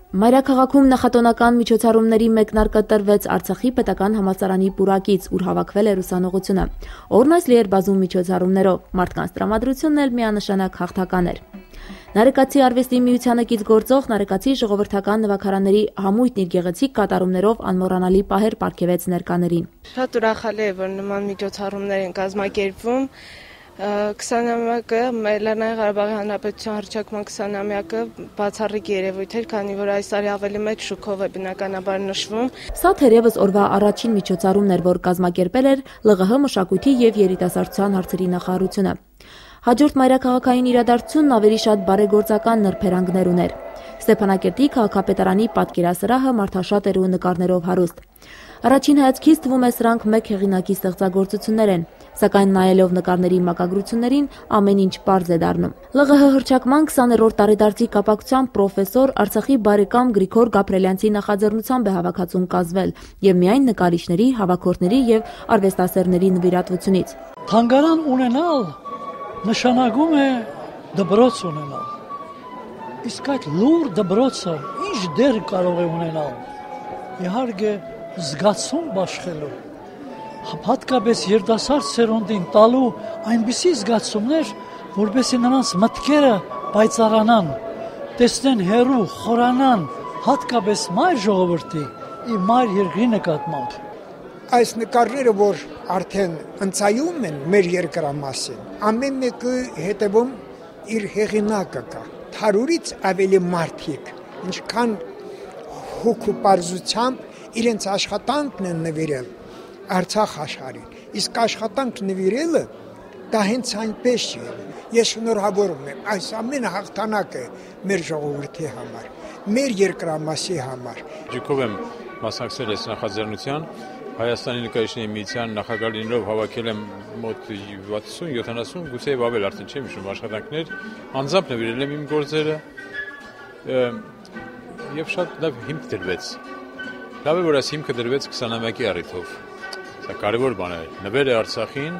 Մայրաքաղաքում նախատոնական միջոցառումների մեկնարկը տրվեց Արցախի պետական համալսարանի պուրակից, ուր հավաքվել է ուսանողությունը։ Օրն այս լի էր բազում միջոցառումներով, մարդկանց տրամադրությունն էլ միանշանակ հաղթական էր։ Նարեկացի արվեստի միությանը կից գործող Նարեկացի ժողովրդական նվագարանների համույթն իր գեղեցիկ կատարումներով անմոռանալի պահեր պարգևեց ներկաներին։ Շատ ուրախալի է, որ նման միջոցառումներ են կազմակերպվում։ 20-ամյակը Լեռնային Ղարաբաղի Հանրապետության հռչակման 20-ամյակը բացառիկ երևույթ էր, քանի որ այս տարի ավելի մեծ շուկով է բնականաբար նշվում։ Սա թերևս օրվա առաջին միջոցառումն էր, որ կազմակերպել էր ԼՂՀ մշակույթի եւ երիտասարդության հարցերի նախարարությունը։ Հաջորդ մայրաքաղաքային իրադարձությունն ավելի շատ բարեգործական նրբերանգներ ուներ։ Ստեփանակերտի քաղաքապետարանի պատկերասրահը մարդաշատ էր ու նկարներով հարուստ։ Առաջին հայացքից թվում է սրանք մեկ հեղինակի ստեղծագործություններ են, սակայն նայելով նկարների մակագրություններին ամեն ինչ պարզ է դառնում։ ԼՂՀ հռչակման 20-րդ տարեդարձի կապակցությամբ պրոֆեսոր Արցախի բարեկամ Գրիգոր Գաբրելյանցի նախաձեռնությամբ է հավաքածուն կազմվել եւ միայն նկարիչների, հավաքորդների եւ արվեստասերների նվիրատվությունից։ Թանգարան ունենալ նշանակում է դպրոց ունենալ։ Իսկ այդ լուր դպրոցը ինչ դեր կարող է ունենալ։ Իհարկե զգացում բաշխելու, հատկապես երիտասարդ սերունդին տալու այնպիսի զգացումներ, որպեսզի նրանց մտքերը պայծառանան, տեսնեն հեռու, խորանան, հատկապես մայր ժողովրդի եւ մայր երկրի նկատմամբ։ Այս նկարները, որ արդեն ընծայում են մեր երկրամասին, ամեն մեկը հետևում իր հեղինակը կա։ 100-ից ավելի մարդիկ, ինչքան հոգու պարզությամբ իրենց աշխատանքն են նվիրել Արցախ աշխարհին։ Իսկ աշխատանք նվիրելը դա հենց այնպես չէ։ Ես շնորհավորում եմ այս ամենը հաղթանակ է մեր ժողովրդի համար, մեր երկրամասի համար։ Ջիքով եմ մասնակցել այս նախաձեռնության, Հայաստանի նկարիչների միության նախագահ լինելով հավաքել եմ մոտ 60-70, գուցե եւ ավել, արդեն չեմ հիշում աշխատանքներ, անձամբ նվիրել եմ իմ գործերը եւ շատ լավ հիմք դրվեց։ Լավ է, որ այս հիմքը դրվեց 20-ամյակի առիթով։ Սա կարևոր բան է։ Նվեր է Արցախին,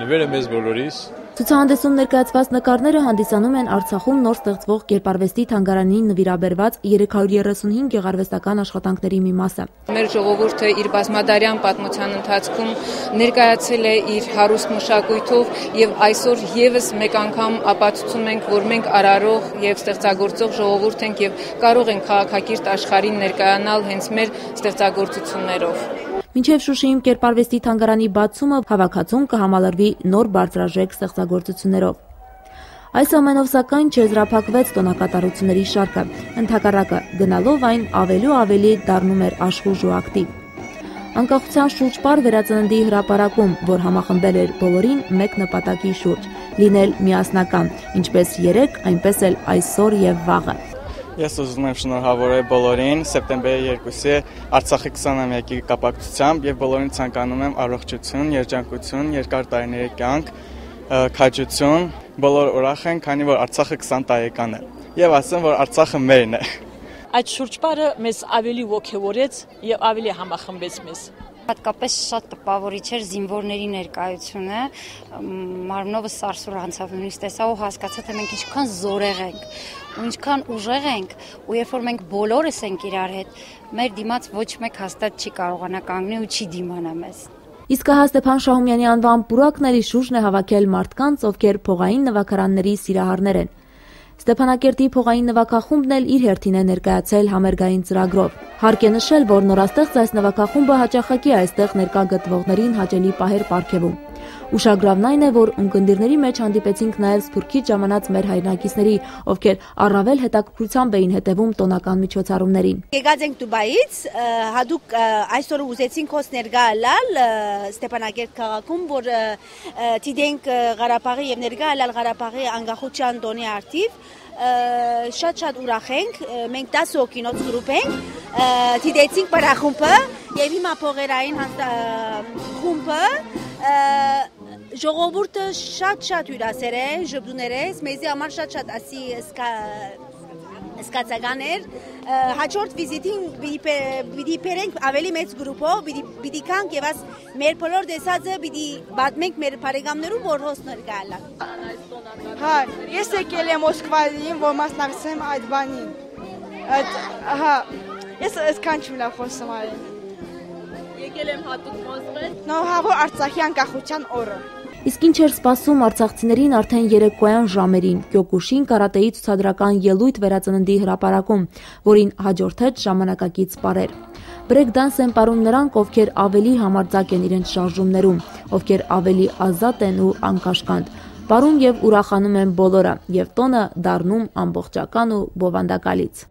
նվեր է մեզ բոլորիս։ Ցուցահանդեսում ներկայացված նկարները հանդիսանում են Արցախում նոր ստեղծվող Կերպարվեստի թանգարանին նվիրաբերված 335 գեղարվեստական աշխատանքների մի մասը։ Մեր ժողովուրդը իր բազմադարյան պատմության ընթացքում ներկայացել է իր հարուստ մշակույթով եւ այսօր եւս մեկ անգամ ապացուցում ենք, որ մենք արարող եւ ստեղծագործող ժողովուրդ ենք եւ կարող ենք քաղաքակիրթ աշխարհին ներկայանալ հենց մեր ստեղծագործություններով։ Մինչև Շուշիում Կերպարվեստի թանգարանի բացումը հավաքածուն կհամալրվի նոր բարձրաժեք ստեղծագործություններով։ Այս ամենով սակայն չեզրափակվեց տոնակատարությունների շարքը, ընդհակառակը գնալով այն ավելի ու ավելի դառնում էր աշխուժ ու ակտիվ։ Անկախության շուրջպար վերածննդի հրապարակում, որ համախմբել էր բոլորին մեկ նպատակի շուրջ՝ լինել միասնական, ինչպես երեկ, այնպես էլ այսօր եւ վաղը։ Ես ուզում եմ շնորհավորել բոլորին սեպտեմբերի 2-ի Արցախի 20-ամյակի կապակցությամբ եւ բոլորին ցանկանում եմ առողջություն, երջանկություն, երկար տարիների կյանք, քաջություն, բոլոր ուրախ են, քանի որ Արցախը 20 տարեկան է եւ ասեմ, որ Արցախը մերն է։ Այդ շուրջպարը մեզ ավելի ոգևորեց եւ ավելի համախմբեց մեզ։ Հատկապես շատ տպավորիչ էր զինվորների ներկայությունը, մարմնովս սարսուր անցավ, նույնիսկ տեսա ու հասկացա, թե մենք ինչքան զորեղ ենք ու ինչքան ուժեղ ենք, ու երբ որ մենք բոլորս ենք իրար հետ, մեր դիմաց ոչ մեկ հաստատ չի կարողանա կանգնել ու չի դիմանա մեզ։ Իսկ հա Ստեփան Շահումյանի անվան պուրակն էլի շուրջն է հավաքել մարդկանց, ովքեր փողային նվագարանների սիրահարներ են։ Ստեփանակերտի փողային նվագախումբն էլ իր հերթին է ներկայացել համերգային ծրագրով։ Հարկ է նշել, որ նորաստեղծ այս նվագախումբը հաճախակի այստեղ ներկա գտնվողներին հաճելի պահեր պարգևում։ Ուշագրավն այն է, որ ունկնդիրների մեջ հանդիպեցինք նաև Սփյուռքից ժամանած մեր հայրենակիցների, ովքեր առավել հետաքրքրությամբ էին հետևում տոնական միջոցառումներին։ Եկած ենք Դուբայից, հատուկ այսօր ուզեցինք հոս ներկա ալալ Ստեփանակերտ քաղաքում, որ դիտենք Ղարաբաղի եւ ներկա ալալ Ղարաբաղի անկախության տոնի արդիվ։ Շատ ուրախ ենք, մենք 10 հոգինոց գրուպ ենք, դիտեցինք բարախումբը եւ հիմա փողերային խումբը ժողովուրդը շատ հյուրասեր է, ժպտուներ է, մեզի համար շատ ասի սկացական էր, հաջորդ վիզիտին պիտի պերենք ավելի մեծ գրուպով, պիտի կանք և աս մեր բոլոր դեսածը պիտի բատմենք մեր պարեգամներում, որ հոս ներկայալա։ Հա, ես եկել եմ Մոսկվային, որ մասնակցեմ այդ բանին։ Ահա, ես այսքան չունեմ խոսում այլ։ Եկել եմ հատուկ մոզվել։ Նո, հավոր Արցախի անկախության օրը։ Իսկ ինչ էր սպասում արցախցիներին արդեն երեկոյան ժամերին Կյոկուշին կարատեի ցուցադրական ելույթ վերածննդի հրապարակում, որին հաջորդեց ժամանակակից պարեր։ Բրեյք-դանս են պարում նրանք, ովքեր ավելի համարձակ են իրենց շարժումներում, ովքեր ավելի ազատ են ու անկաշկանդ։ Պարում եւ ուրախանում են բոլորը, եւ տոնը դառնում ամբողջական ու բովանդակալից։